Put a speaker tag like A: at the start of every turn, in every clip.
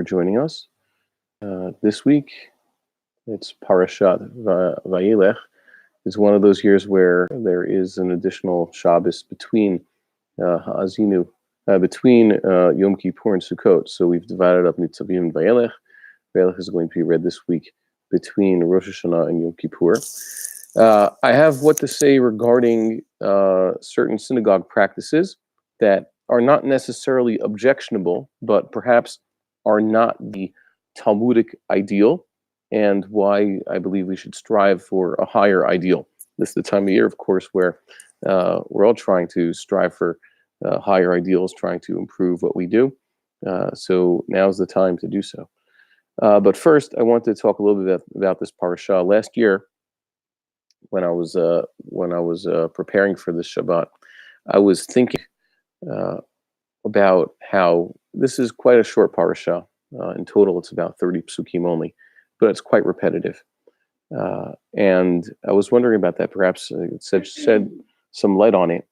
A: for joining us. This week, it's Parashat Vayeilech. It's one of those years where there is an additional Shabbos between Ha'azinu, between Yom Kippur and Sukkot. So we've divided up Nitzavim and Vayeilech. Vayeilech is going to be read this week between Rosh Hashanah and Yom Kippur. I have what to say regarding certain synagogue practices that are not necessarily objectionable, but perhaps are not the Talmudic ideal, and why I believe we should strive for a higher ideal. This is the time of year, of course, where we're all trying to strive for higher ideals, trying to improve what we do. So now's the time to do so. But first, I want to talk a little bit about this parasha. Last year, when I was preparing for this Shabbat, I was thinking about how this is quite a short parasha. In total, it's about 30 psukim only, but it's quite repetitive. And I was wondering about that. Perhaps it shed some light on it.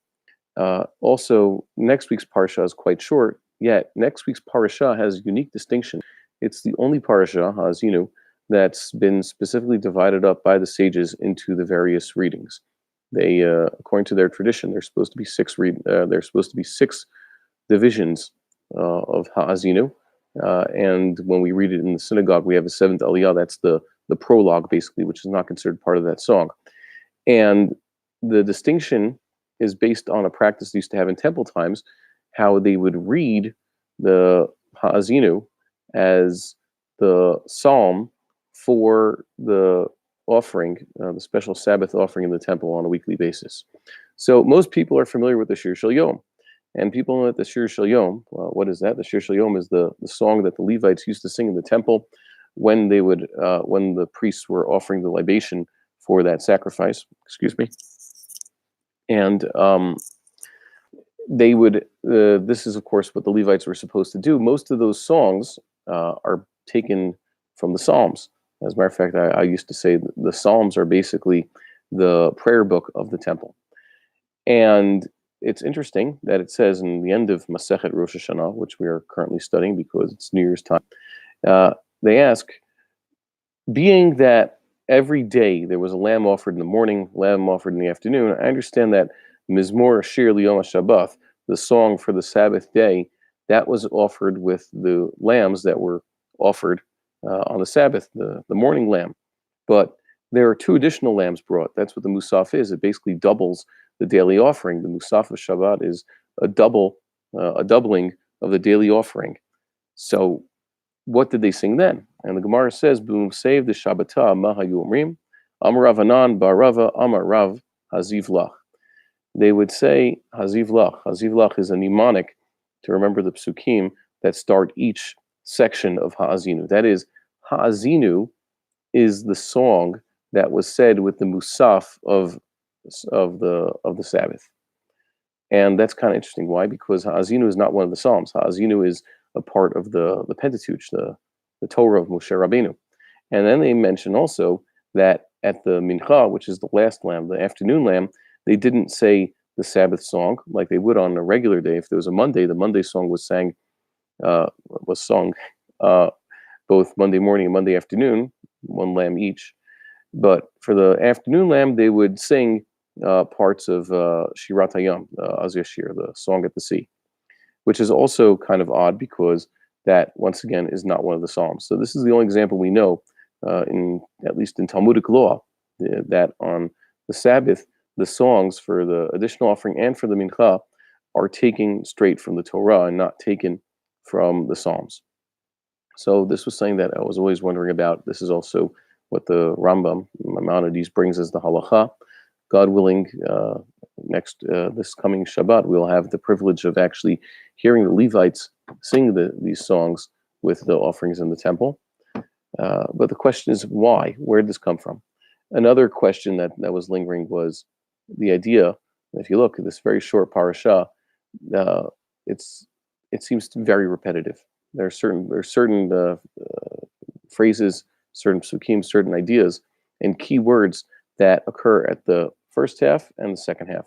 A: Also, next week's parasha is quite short, yet next week's parasha has a unique distinction. It's the only parasha, Ha'azinu, that's been specifically divided up by the sages into the various readings. They, according to their tradition, there's supposed to be six divisions of Ha'azinu. And when we read it in the synagogue, we have a seventh aliyah. That's the prologue, basically, which is not considered part of that song. And the distinction is based on a practice they used to have in temple times, how they would read the Ha'azinu as the psalm for the offering, the special Sabbath offering in the temple on a weekly basis. So most people are familiar with the Shir Shel Yom. And people know that the Shir Shel Yom, well, what is that? The Shir Shel Yom is the song that the Levites used to sing in the temple when they would, when the priests were offering the libation for that sacrifice. Excuse me. And they would, this is of course what the Levites were supposed to do. Most of those songs are taken from the Psalms. As a matter of fact, I used to say the Psalms are basically the prayer book of the temple. And it's interesting that it says in the end of Masechet Rosh Hashanah, which we are currently studying because it's New Year's time, they ask, being that every day there was a lamb offered in the morning, lamb offered in the afternoon, I understand that Mizmor Shir Liyom HaShabbat, the song for the Sabbath day, that was offered with the lambs that were offered on the Sabbath, the morning lamb. But there are two additional lambs brought. That's what the Musaf is. It basically doubles the daily offering. The Musaf of Shabbat is a doubling of the daily offering. So what did they sing then? And the Gemara says, "B'musaf the Shabbata mahayu omrim, Amar Rav Anan ba'Rava Amar Rav Haziv Lach." They would say Haziv Lach. Haziv Lach is a mnemonic to remember the psukim that start each section of Ha'azinu. That is, Ha'azinu is the song that was said with the Musaf of the Sabbath. And that's kind of interesting. Why? Because Ha'azinu is not one of the Psalms. Ha'azinu is a part of the Pentateuch, the Torah of Moshe Rabbeinu. And then they mention also that at the Mincha, which is the last lamb, the afternoon lamb, they didn't say the Sabbath song like they would on a regular day. If there was a Monday, the Monday song was sung both Monday morning and Monday afternoon, one lamb each. But for the afternoon lamb, they would sing parts of Shirat Hayam, Az Yashir, the song at the sea, which is also kind of odd because that, once again, is not one of the Psalms. So this is the only example we know, at least in Talmudic law, that on the Sabbath, the songs for the additional offering and for the Mincha are taken straight from the Torah and not taken from the Psalms. So this was something that I was always wondering about. This is also what the Rambam, Maimonides, brings as the halacha. God willing, this coming Shabbat, we'll have the privilege of actually hearing the Levites sing these songs with the offerings in the temple. But the question is, why? Where did this come from? Another question that was lingering was the idea, if you look at this very short parasha, it seems very repetitive. There are certain phrases, certain psukim, certain ideas, and key words that occur at the first half and the second half.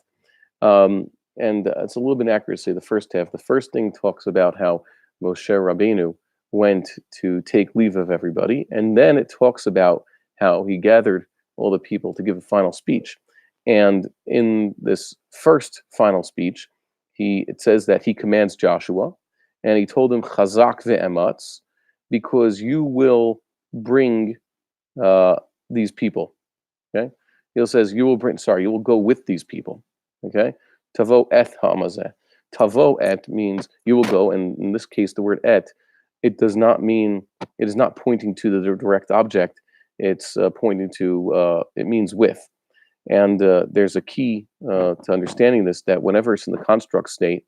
A: And it's a little bit inaccurate to say the first half. The first thing talks about how Moshe Rabbeinu went to take leave of everybody, and then it talks about how he gathered all the people to give a final speech. And in this first final speech, it says that he commands Joshua, and he told him Chazak ve'ematz, because you will bring uh, these people. Okay, he says you will bring. Sorry, you will go with these people. Okay, tavo et hamazeh. Tavo et means you will go, and in this case, the word et, it does not mean, it is not pointing to the direct object. It's pointing to, it means with. And there's a key to understanding this, that whenever it's in the construct state,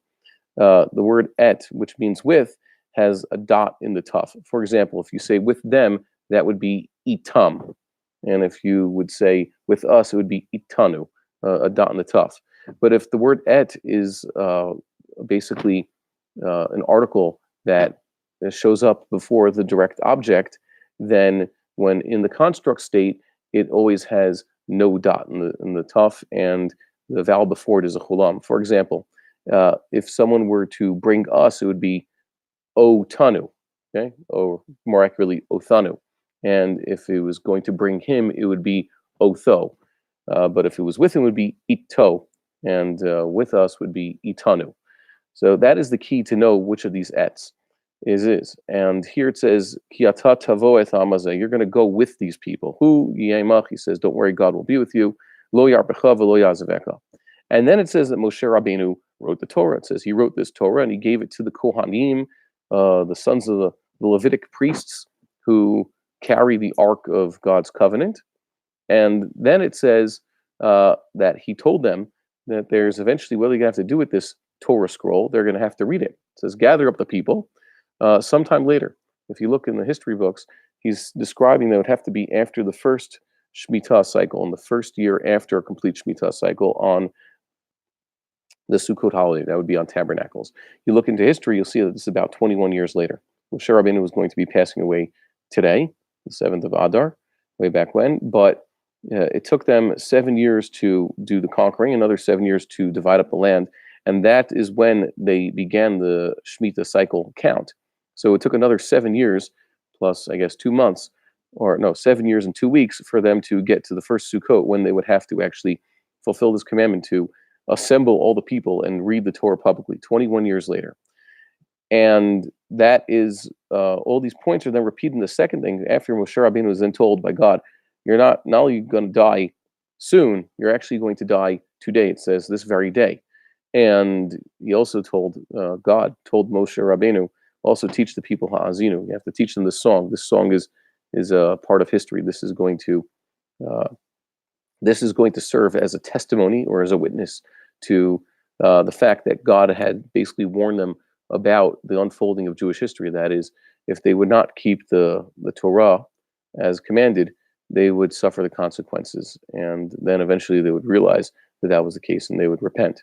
A: the word et, which means with, has a dot in the tuf. For example, if you say with them, that would be itam. And if you would say with us, it would be itanu, a dot in the tuf. But if the word et is basically an article that shows up before the direct object, then when in the construct state, it always has no dot in the tuf, and the vowel before it is a chulam. For example, if someone were to bring us, it would be o tanu, okay, or more accurately, othanu. And if it was going to bring him, it would be otho. But if it was with him, it would be ito, and with us would be itanu. So that is the key to know which of these ets is. And here it says, Ki ata tavo et hamazeh, you're going to go with these people. Hu yemach, he says, don't worry, God will be with you. Lo yarpecha v'lo yazaveka. And then it says that Moshe Rabbeinu wrote the Torah. It says he wrote this Torah and he gave it to the Kohanim, the sons of the Levitic priests who carry the Ark of God's covenant. And then it says that he told them that there's eventually, what are they going to have to do with this Torah scroll? They're going to have to read it. It says, gather up the people sometime later. If you look in the history books, he's describing that it would have to be after the first Shemitah cycle, in the first year after a complete Shemitah cycle on the Sukkot holiday. That would be on Tabernacles. You look into history, you'll see that it's about 21 years later. Moshe Rabbeinu was going to be passing away today, the 7th of Adar, way back when, but it took them 7 years to do the conquering, another 7 years to divide up the land, and that is when they began the Shemitah cycle count. So it took another 7 years, plus I guess 2 months, or no, 7 years and 2 weeks for them to get to the first Sukkot, when they would have to actually fulfill this commandment to assemble all the people and read the Torah publicly, 21 years later. And that is, all these points are then repeated in the second thing. After Moshe Rabbeinu was then told by God, you're not only going to die soon, you're actually going to die today. It says this very day. And he also told, God told Moshe Rabbeinu, also teach the people ha'azinu. You have to teach them this song. This song is a part of history. This is going to serve as a testimony or as a witness to the fact that God had basically warned them about the unfolding of Jewish history. That is, if they would not keep the Torah as commanded, they would suffer the consequences. And then eventually they would realize that that was the case and they would repent.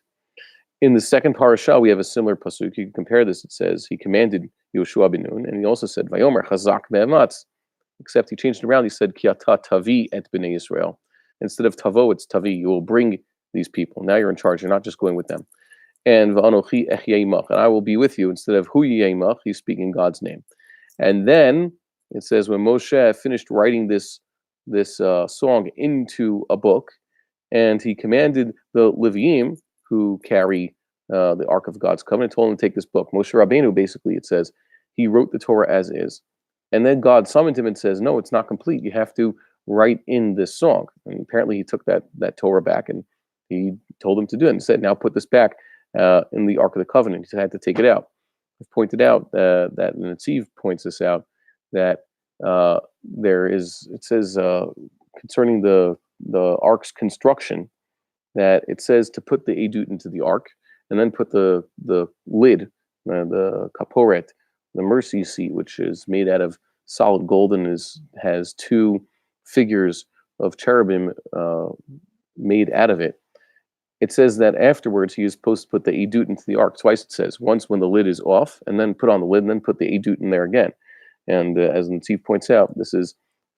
A: In the second parasha, we have a similar pasuk. You can compare this. It says, he commanded Yoshua ben Nun, and he also said, Vayomer chazak be'ematz, except he changed it around. He said, Ki ata tavi et bnei Yisrael. Instead of tavo, it's tavi. You will bring these people. Now you're in charge. You're not just going with them. And va'anochi echyemach, and I will be with you. Instead of hu yemach, he's speaking God's name. And then it says, when Moshe finished writing this song into a book, and he commanded the Leviim who carry the Ark of God's Covenant, told him to take this book. Moshe Rabbeinu, basically, it says, he wrote the Torah as is. And then God summoned him and says, no, it's not complete. You have to write in this song. And apparently he took that Torah back and he told him to do it and said, now put this back in the Ark of the Covenant. He had to take it out. I've pointed out that, and Netziv points this out, that it says concerning the Ark's construction, that it says to put the edut into the Ark and then put the lid, the kaporet, the mercy seat, which is made out of solid gold and has two figures of cherubim made out of it. It says that afterwards he is supposed to put the edut into the Ark. Twice it says, once when the lid is off, and then put on the lid, and then put the edut in there again. And as Netziv points out, this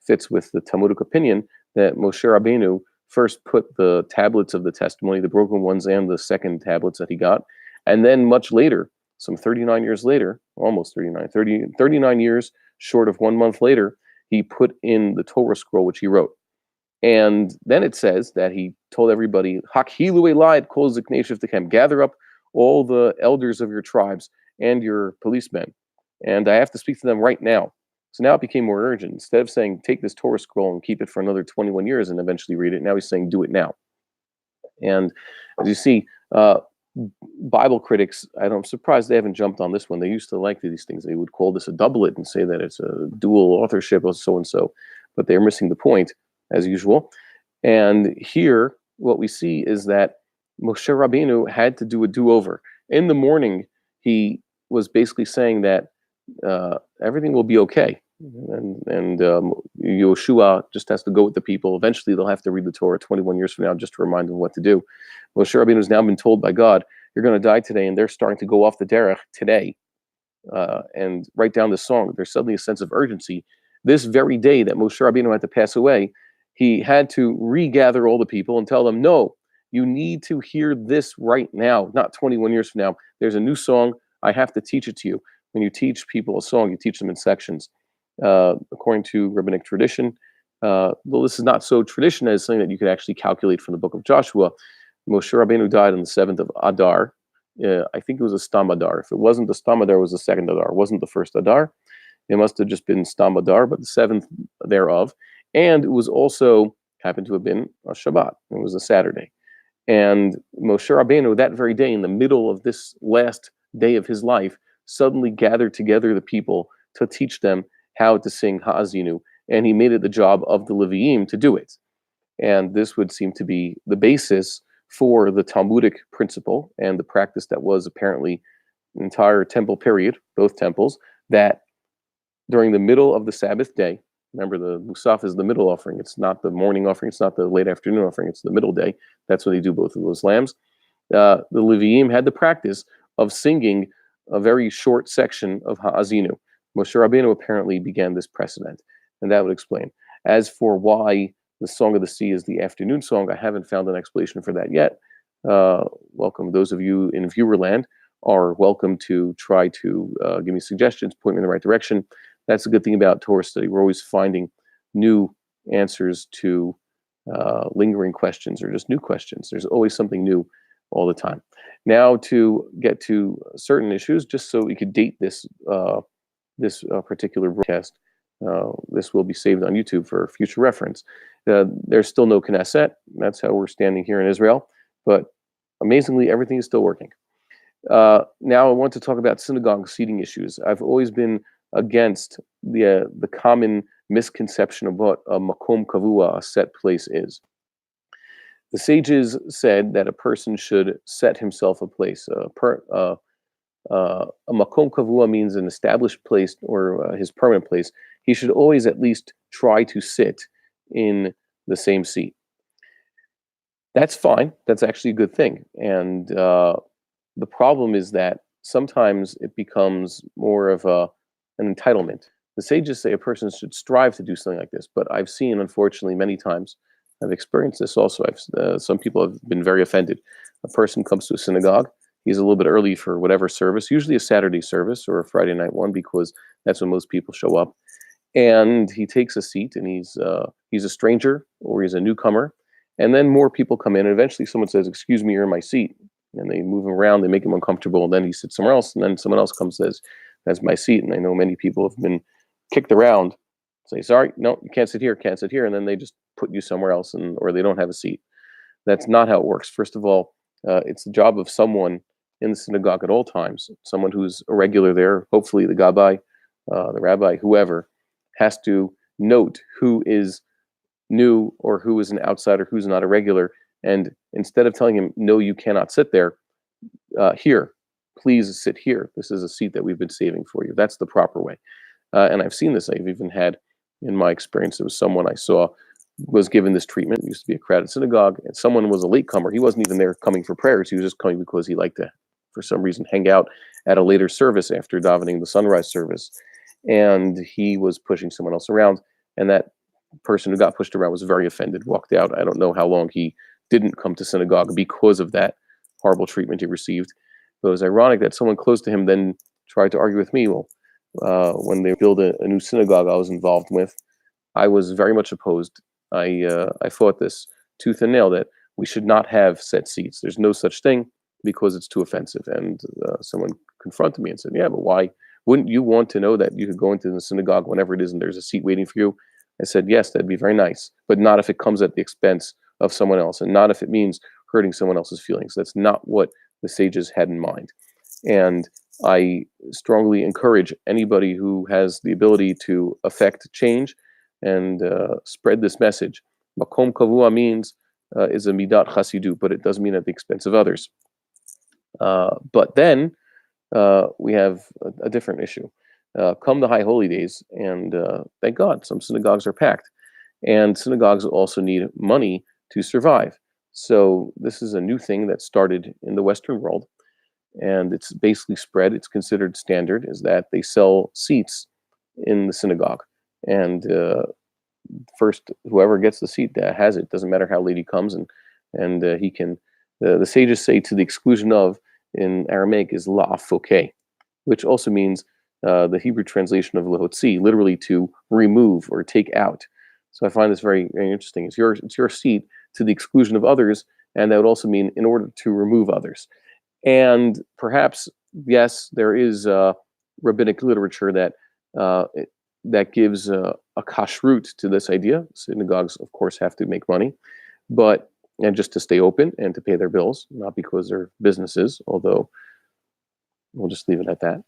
A: fits with the Talmudic opinion that Moshe Rabbeinu first put the tablets of the testimony, the broken ones, and the second tablets that he got, and then much later some 39 years later, almost 39 years short of 1 month later, he put in the Torah scroll which he wrote. And then it says that he told everybody, "Hakhilu elai kol ziknei shivtechem," gather up all the elders of your tribes and your policemen, and I have to speak to them right now. So now it became more urgent. Instead of saying, take this Torah scroll and keep it for another 21 years and eventually read it, now he's saying, do it now. And as you see, Bible critics, I'm surprised they haven't jumped on this one. They used to like these things. They would call this a doublet and say that it's a dual authorship of so and so, but they're missing the point as usual. And here, what we see is that Moshe Rabbeinu had to do a do-over. In the morning, he was basically saying that everything will be okay, and Yoshua just has to go with the people. Eventually, they'll have to read the Torah 21 years from now just to remind them what to do. Moshe Rabbeinu has now been told by God, "You're going to die today," and they're starting to go off the derech today and write down this song. There's suddenly a sense of urgency. This very day that Moshe Rabbeinu had to pass away, he had to regather all the people and tell them, "No, you need to hear this right now, not 21 years from now. There's a new song. I have to teach it to you." When you teach people a song, you teach them in sections. According to rabbinic tradition, well, this is not so tradition as something that you could actually calculate from the book of Joshua. Moshe Rabbeinu died on the 7th of Adar. I think it was a Stam Adar. If it wasn't the Stam Adar, it was the second Adar. It wasn't the first Adar. It must have just been Stam Adar, but the 7th thereof. And it was also happened to have been a Shabbat. It was a Saturday. And Moshe Rabbeinu, that very day, in the middle of this last day of his life, suddenly gathered together the people to teach them how to sing Ha'azinu. And he made it the job of the Leviim to do it. And this would seem to be the basis for the Talmudic principle and the practice that was apparently the entire temple period, both temples, that during the middle of the Sabbath day, remember the Musaf is the middle offering, it's not the morning offering, it's not the late afternoon offering, it's the middle day. That's when they do both of those lambs. The Leviim had the practice of singing a very short section of Ha'azinu. Moshe Rabbeinu apparently began this precedent, and that would explain. As for why the Song of the Sea is the afternoon song, I haven't found an explanation for that yet. Welcome. Those of you in Viewerland are welcome to try to give me suggestions, point me in the right direction. That's a good thing about Torah study. We're always finding new answers to lingering questions or just new questions. There's always something new all the time. Now to get to certain issues, just so we could date this particular broadcast, this will be saved on YouTube for future reference. There's still no Knesset. That's how we're standing here in Israel. But amazingly, everything is still working. Now I want to talk about synagogue seating issues. I've always been against the common misconception of what a makom kavua, a set place, is. The sages said that a person should set himself a place. A makom kavua means an established place or his permanent place. He should always at least try to sit in the same seat. That's fine. That's actually a good thing. And the problem is that sometimes it becomes more of an entitlement. The sages say a person should strive to do something like this, but I've seen, unfortunately, many times, I've experienced this also. Some people have been very offended. A person comes to a synagogue, he's a little bit early for whatever service, usually a Saturday service or a Friday night one, because that's when most people show up. And he takes a seat, and he's a stranger or he's a newcomer. And then more people come in, and eventually someone says, "Excuse me, you're in my seat." And they move him around, they make him uncomfortable, and then he sits somewhere else, and then someone else comes and says, "That's my seat." And I know many people have been kicked around, say, "Sorry, no, you can't sit here, can't sit here," and then they just put you somewhere else, or they don't have a seat. That's not how it works. First of all, it's the job of someone in the synagogue at all times, someone who's a regular there, hopefully the gabbai, the rabbi, whoever, has to note who is new or who is an outsider, who's not a regular, and instead of telling him, "No, you cannot sit there," "Here, please sit here. This is a seat that we've been saving for you." That's the proper way. And I've seen this. I've even had, in my experience, there was someone I saw was given this treatment. It used to be a crowded synagogue, and someone was a latecomer. He wasn't even there coming for prayers. He was just coming because he liked to, for some reason, hang out at a later service after davening the sunrise service. And he was pushing someone else around, and that person who got pushed around was very offended, walked out. I don't know how long he didn't come to synagogue because of that horrible treatment he received. But it was ironic that someone close to him then tried to argue with me. Well, when they built a new synagogue I was involved with, I was very much opposed. I fought this tooth and nail that we should not have set seats. There's no such thing because it's too offensive. And someone confronted me and said, "Yeah, but why wouldn't you want to know that you could go into the synagogue whenever it is and there's a seat waiting for you?" I said, "Yes, that'd be very nice, but not if it comes at the expense of someone else, and not if it means hurting someone else's feelings. That's not what the sages had in mind." And I strongly encourage anybody who has the ability to affect change and spread this message. Makom kavua means is a midat chasidu, but it doesn't mean at the expense of others. But then we have a different issue. Come the high holy days, and thank God, some synagogues are packed, and synagogues also need money to survive. So this is a new thing that started in the Western world, and it's basically spread. It's considered standard is that they sell seats in the synagogue, and first whoever gets the seat that has it, doesn't matter how late he comes, and he can. The sages say to the exclusion of in Aramaic is la'afoke, which also means the Hebrew translation of lehotzi, literally to remove or take out. So I find this very, very interesting. It's your seat to the exclusion of others, and that would also mean in order to remove others. And perhaps, yes, there is rabbinic literature that gives a kashrut to this idea. Synagogues, of course, have to make money, but and just to stay open and to pay their bills, not because they're businesses, although we'll just leave it at that.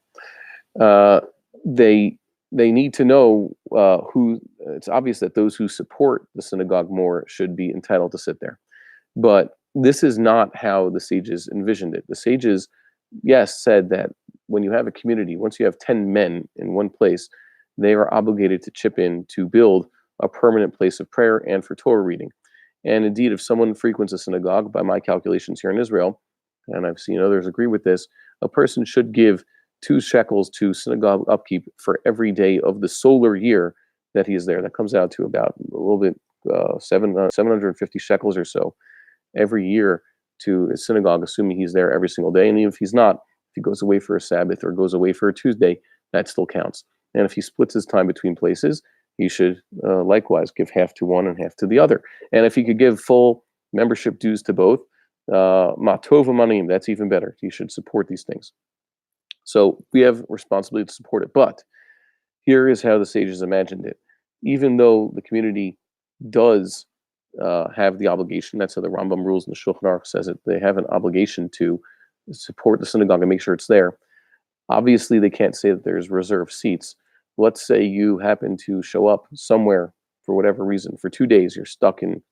A: They need to know who. It's obvious that those who support the synagogue more should be entitled to sit there, but this is not how the sages envisioned it. The sages, yes, said that when you have a community, once you have 10 men in one place, they are obligated to chip in to build a permanent place of prayer and for Torah reading. And indeed, if someone frequents a synagogue, by my calculations here in Israel, and I've seen others agree with this, a person should give 2 shekels to synagogue upkeep for every day of the solar year that he is there. That comes out to about a little bit 750 shekels or so every year to a synagogue, assuming he's there every single day. And even if he's not, if he goes away for a Sabbath or goes away for a Tuesday, that still counts. And if he splits his time between places, he should likewise give half to one and half to the other. And if he could give full membership dues to both, matova manim, that's even better. He should support these things. So we have responsibility to support it. But here is how the sages imagined it. Even though the community does have the obligation, that's how the Rambam rules in the Shulchan Aruch says it, they have an obligation to support the synagogue and make sure it's there. Obviously, they can't say that there's reserved seats. Let's say you happen to show up somewhere for whatever reason. For 2 days, you're stuck in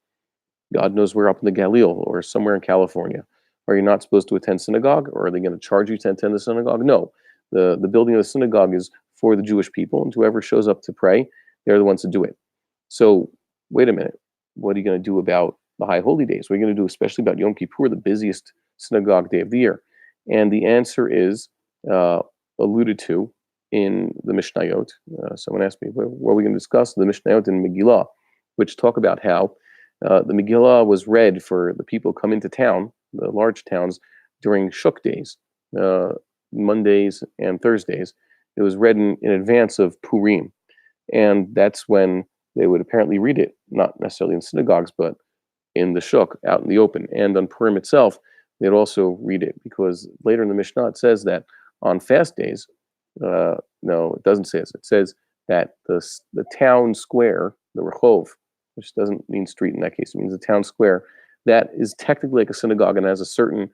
A: God knows where, up in the Galil or somewhere in California. Are you not supposed to attend synagogue, or are they going to charge you to attend the synagogue? No. The building of the synagogue is for the Jewish people, and whoever shows up to pray, they're the ones to do it. So wait a minute. What are you going to do about the high holy days? What are you going to do, especially about Yom Kippur, the busiest synagogue day of the year? And the answer is alluded to in the Mishnayot. Someone asked me, what are we going to discuss? The Mishnayot and Megillah, which talk about how the Megillah was read for the people who come into town, the large towns, during Shuk days, Mondays and Thursdays. It was read in advance of Purim. And that's when they would apparently read it, not necessarily in synagogues, but in the Shuk, out in the open. And on Purim itself, they'd also read it, because later in the Mishnah it says that on fast days, no, it doesn't say this. It says that the town square, the Rehov, which doesn't mean street in that case, it means the town square, that is technically like a synagogue and has a certain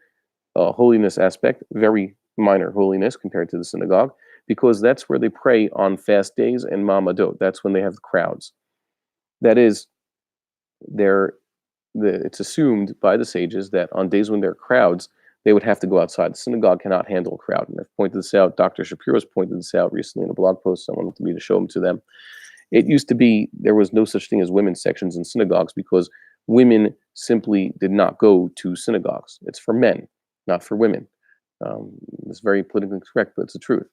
A: holiness aspect, very minor holiness compared to the synagogue, because that's where they pray on fast days and Mamadot. That's when they have the crowds. That is, it's assumed by the sages that on days when there are crowds, they would have to go outside. The synagogue cannot handle a crowd. And I've pointed this out. Dr. Shapiro's pointed this out recently in a blog post. Someone wanted me to show them to them. It used to be there was no such thing as women's sections in synagogues because women simply did not go to synagogues. It's for men, not for women. It's very politically correct, but it's the truth.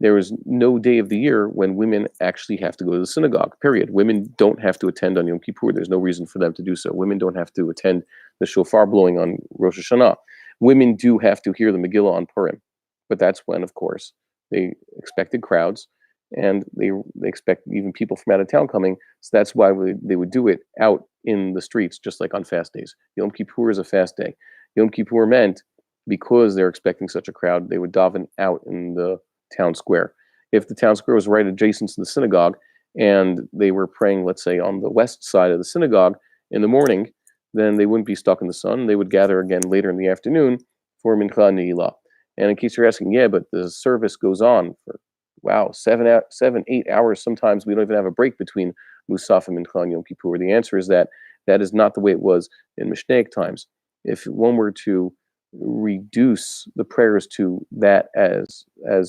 A: There is no day of the year when women actually have to go to the synagogue, period. Women don't have to attend on Yom Kippur. There's no reason for them to do so. Women don't have to attend the shofar blowing on Rosh Hashanah. women do have to hear the Megillah on Purim, but that's when, of course, they expected crowds, and they expect even people from out of town coming. So that's why they would do it out in the streets, just like on fast days. Yom Kippur is a fast day. Yom Kippur meant because they're expecting such a crowd, they would daven out in the town square. If the town square was right adjacent to the synagogue, and they were praying, let's say, on the west side of the synagogue in the morning, then they wouldn't be stuck in the sun. They would gather again later in the afternoon for Mincha Ne'ilah. And in case you're asking, yeah, but the service goes on for, wow, 8 hours. Sometimes we don't even have a break between Musaf and Mincha and Yom Kippur. The answer is that that is not the way it was in Mishnaic times. If one were to reduce the prayers to that as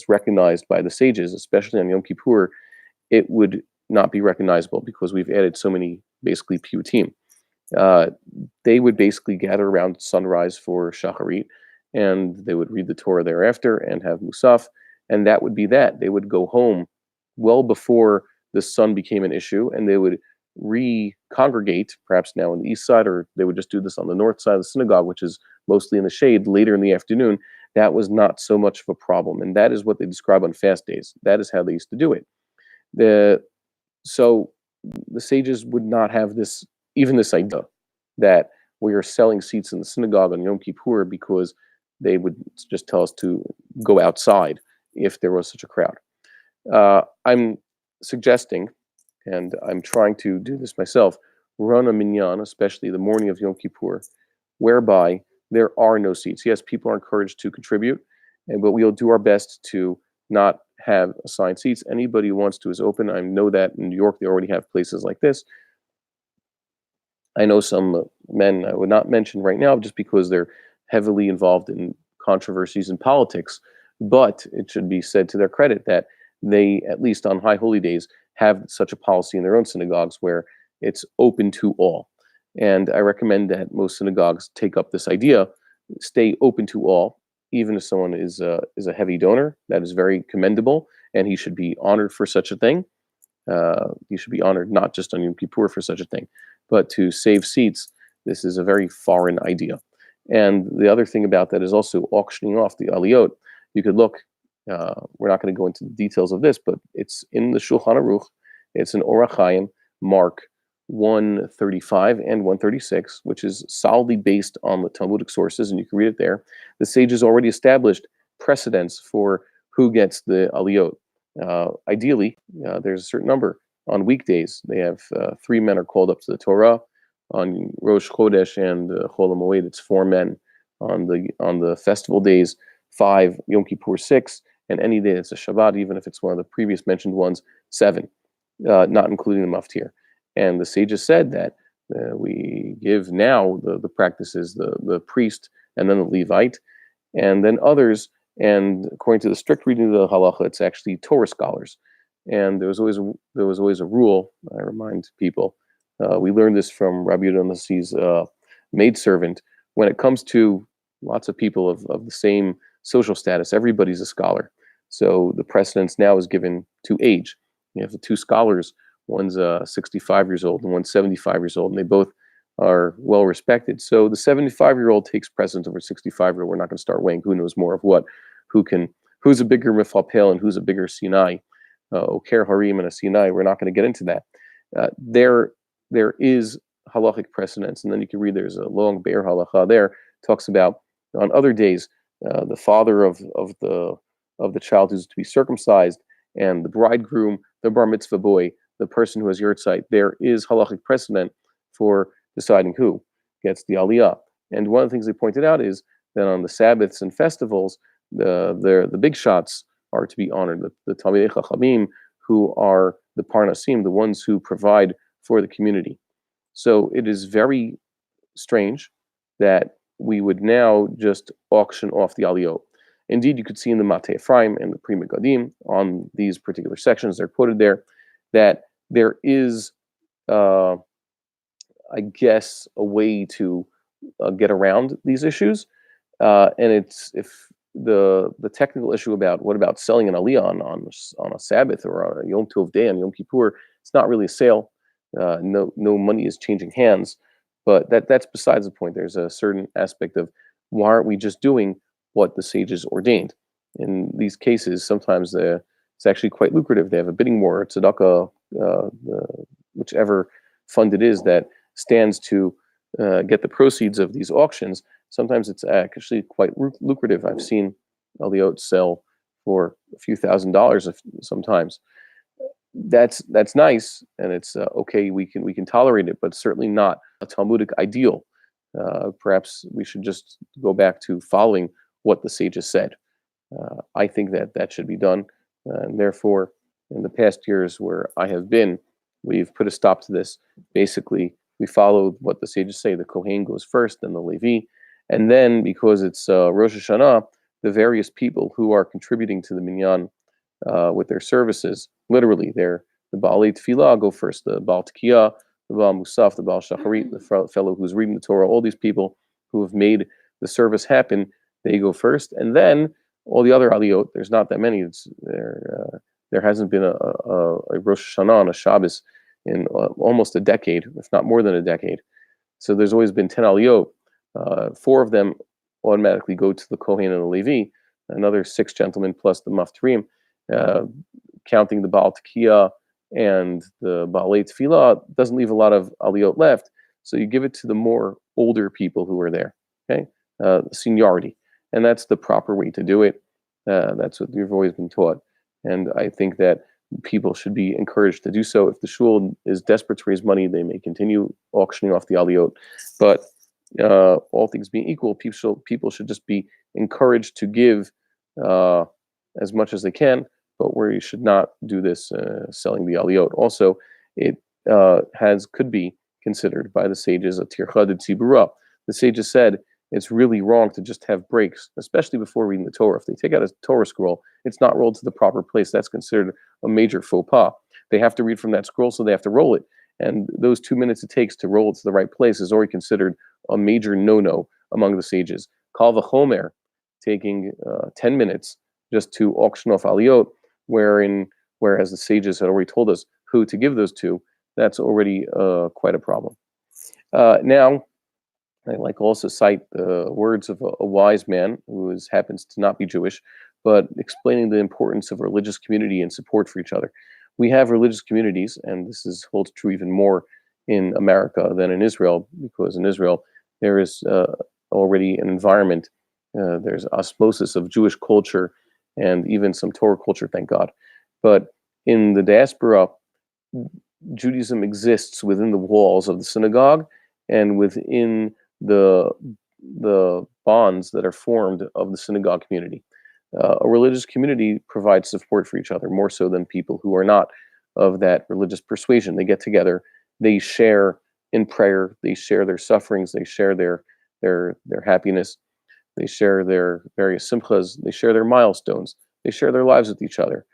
A: recognized by the sages, especially on Yom Kippur, it would not be recognizable because we've added so many basically piyutim. Uh, they would basically gather around sunrise for Shacharit, and they would read the Torah thereafter and have Musaf, and that would be that. They would go home well before the sun became an issue, and they would re-congregate, perhaps now on the east side, or they would just do this on the north side of the synagogue, which is mostly in the shade, later in the afternoon. That was not so much of a problem, and that is what they describe on fast days. That is how they used to do it. The So the sages would not have this idea that we are selling seats in the synagogue on Yom Kippur because they would just tell us to go outside if there was such a crowd. I'm suggesting, and I'm trying to do this myself, run a minyan, especially the morning of Yom Kippur, whereby there are no seats. Yes, people are encouraged to contribute, but we'll do our best to not have assigned seats. Anybody who wants to is open. I know that in New York they already have places like this. I know some men I would not mention right now just because they're heavily involved in controversies in politics, but it should be said to their credit that they, at least on high holy days, have such a policy in their own synagogues where it's open to all. And I recommend that most synagogues take up this idea, stay open to all, even if someone is a heavy donor. That is very commendable, and he should be honored for such a thing. You should be honored not just on Yom Kippur for such a thing, but to save seats. This is a very foreign idea. And the other thing about that is also auctioning off the aliyot. You could look, we're not going to go into the details of this, but it's in the Shulchan Aruch. It's in Orach Chaim, Mark 135 and 136, which is solidly based on the Talmudic sources, and you can read it there. The sages already established precedents for who gets the aliyot. Ideally, there's a certain number. On weekdays, they have 3 men are called up to the Torah. On Rosh Chodesh and Chol HaMoed, it's 4 men. On the festival days, 5. Yom Kippur, 6. And any day it's a Shabbat, even if it's one of the previous mentioned ones, 7, not including the maftir. And the sages said that we give now the practices, the priest and then the Levite, and then others. And according to the strict reading of the halacha, it's actually Torah scholars. And there was always a rule. I remind people, we learned this from Rabbi Yehuda Nassi's maidservant. When it comes to lots of people of the same social status, everybody's a scholar. So the precedence now is given to age. You have the 2 scholars. One's 65 years old and one's 75 years old, and they both are well respected. So the 75-year-old takes precedence over 65-year-old. We're not going to start weighing who knows more of what, who's a bigger mifalpel and who's a bigger sinai, oker harim and a sinai. We're not going to get into that. There is halachic precedence, and then you can read there's a long bear halacha there talks about on other days the father of the child who's to be circumcised and the bridegroom, the bar mitzvah boy, the person who has yurtzeit. There is halachic precedent for deciding who gets the aliyah. And one of the things they pointed out is that on the Sabbaths and festivals, the big shots are to be honored. The Talmidei Chachamim, who are the Parnasim, the ones who provide for the community. So it is very strange that we would now just auction off the aliyot. Indeed, you could see in the Matei Ephraim and the Pri Megadim on these particular sections, they're quoted there, that there is, I guess, a way to get around these issues. And it's if the technical issue about what about selling an aliyah on a Sabbath or on a Yom Tov day on Yom Kippur, it's not really a sale. No money is changing hands, but that's besides the point. There's a certain aspect of why aren't we just doing what the sages ordained? In these cases, sometimes it's actually quite lucrative. They have a bidding war, tzedakah, whichever fund it is that stands to get the proceeds of these auctions. Sometimes it's actually quite lucrative. I've seen aliyot sell for a few $1,000s sometimes. That's nice, and it's okay. We can tolerate it, but certainly not a Talmudic ideal. Perhaps we should just go back to following what the sages said. I think that that should be done, and therefore, in the past years where I have been, we've put a stop to this. Basically, we followed what the sages say. The Kohen goes first, then the Levi, and then because it's Rosh Hashanah, the various people who are contributing to the minyan with their services, literally, the Baalei Tefillah go first, the Baal Tekiyah, the Baal Musaf, the Baal Shacharit, the fellow who's reading the Torah, all these people who have made the service happen, they go first, and then all the other aliyot. There's not that many. There hasn't been a Rosh Hashanah on a Shabbos in almost a decade, if not more than a decade. So there's always been 10 aliyot. Four of them automatically go to the Kohen and the Levi. Another six gentlemen plus the Maftarim, counting the Baal Tekiyah and the Baalei Tefillah, doesn't leave a lot of aliyot left. So you give it to the more older people who are there. Okay, seniority, and that's the proper way to do it. That's what you've always been taught, and I think that people should be encouraged to do so. If the shul is desperate to raise money, they may continue auctioning off the aliyot, but all things being equal, people should just be encouraged to give as much as they can, but where you should not do this selling the aliyot. Also, it could be considered by the sages a tircha de tzibura. The sages said it's really wrong to just have breaks, especially before reading the Torah. If they take out a Torah scroll, it's not rolled to the proper place. That's considered a major faux pas. They have to read from that scroll, so they have to roll it. And those 2 minutes it takes to roll it to the right place is already considered a major no-no among the sages. Kal v'chomer, taking 10 minutes just to auction off aliyot, whereas the sages had already told us who to give those to, that's already quite a problem. Now, I like also cite the words of a wise man who happens to not be Jewish, but explaining the importance of religious community and support for each other. We have religious communities, and holds true even more in America than in Israel, because in Israel there is already an environment, there's osmosis of Jewish culture and even some Torah culture, thank God. But in the diaspora, Judaism exists within the walls of the synagogue and within the bonds that are formed of the synagogue community. A religious community provides support for each other more so than people who are not of that religious persuasion. They get together, they share in prayer, they share their sufferings, they share their happiness, they share their various simchas, they share their milestones, they share their lives with each other.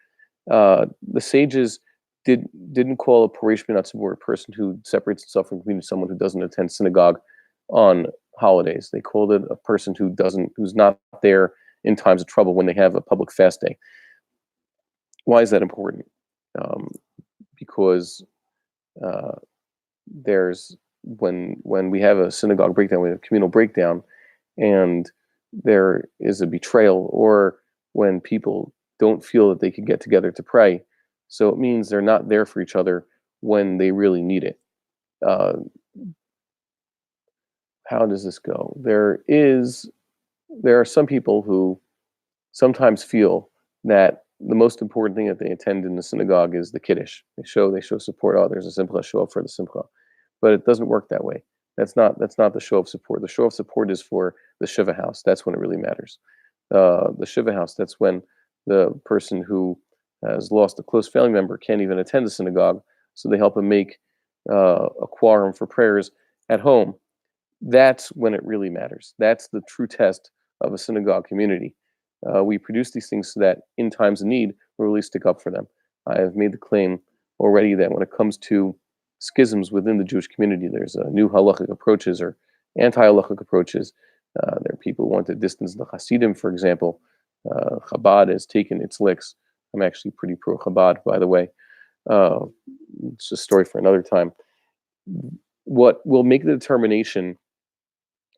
A: The sages didn't call a Paresh Minat Tzibur a person who separates himself from the community, someone who doesn't attend synagogue on holidays. They called it a person who's not there in times of trouble when they have a public fast day. Why is that important? Because there's when we have a synagogue breakdown, we have a communal breakdown, and there is a betrayal, or when people don't feel that they can get together to pray, so it means they're not there for each other when they really need it. How does this go? There are some people who sometimes feel that the most important thing that they attend in the synagogue is the kiddush. They show support. Oh, there's a simcha, show up for the simcha, but it doesn't work that way. That's not the show of support. The show of support is for the shiva house. That's when it really matters. The shiva house. That's when the person who has lost a close family member can't even attend the synagogue, so they help him make a quorum for prayers at home. That's when it really matters. That's the true test of a synagogue community. We produce these things so that in times of need, we really stick up for them. I have made the claim already that when it comes to schisms within the Jewish community, there's new halachic approaches or anti-halachic approaches. There are people who want to distance the Hasidim, for example. Chabad has taken its licks. I'm actually pretty pro-Chabad, by the way. It's a story for another time. What will make the determination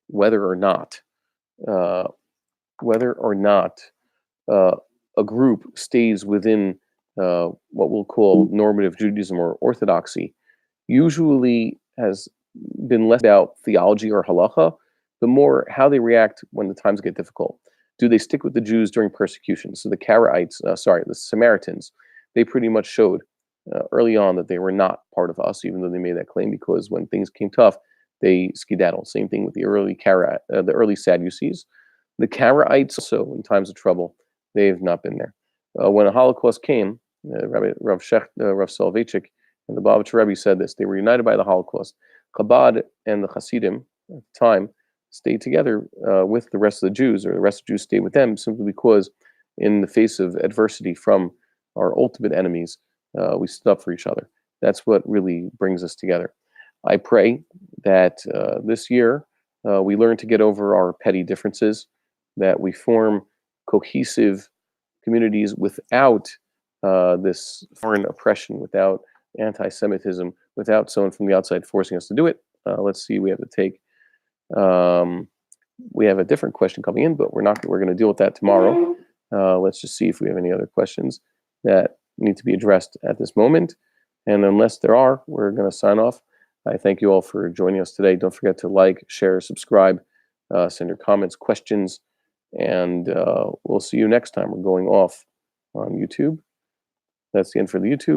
A: whether or not uh, whether or not uh, a group stays within what we'll call normative Judaism or orthodoxy usually has been less about theology or halacha, but more how they react when the times get difficult. Do they stick with the Jews during persecution? So the the Samaritans, they pretty much showed early on that they were not part of us, even though they made that claim, because when things came tough, they skedaddled. Same thing with the early Sadducees. The Karaites also, in times of trouble, they've not been there. When the Holocaust came, Rav Soloveitchik and the Babich Rebbe said this. They were united by the Holocaust. Chabad and the Hasidim at the time stayed together with the rest of the Jews, or the rest of the Jews stayed with them, simply because in the face of adversity from our ultimate enemies, we stood up for each other. That's what really brings us together. I pray that this year we learn to get over our petty differences, that we form cohesive communities without this foreign oppression, without anti-Semitism, without someone from the outside forcing us to do it. Let's see. We have to take. We have a different question coming in, but we're not. We're going to deal with that tomorrow. Let's just see if we have any other questions that need to be addressed at this moment. And unless there are, we're going to sign off. I thank you all for joining us today. Don't forget to like, share, subscribe, send your comments, questions, and we'll see you next time. We're going off on YouTube. That's the end for the YouTube.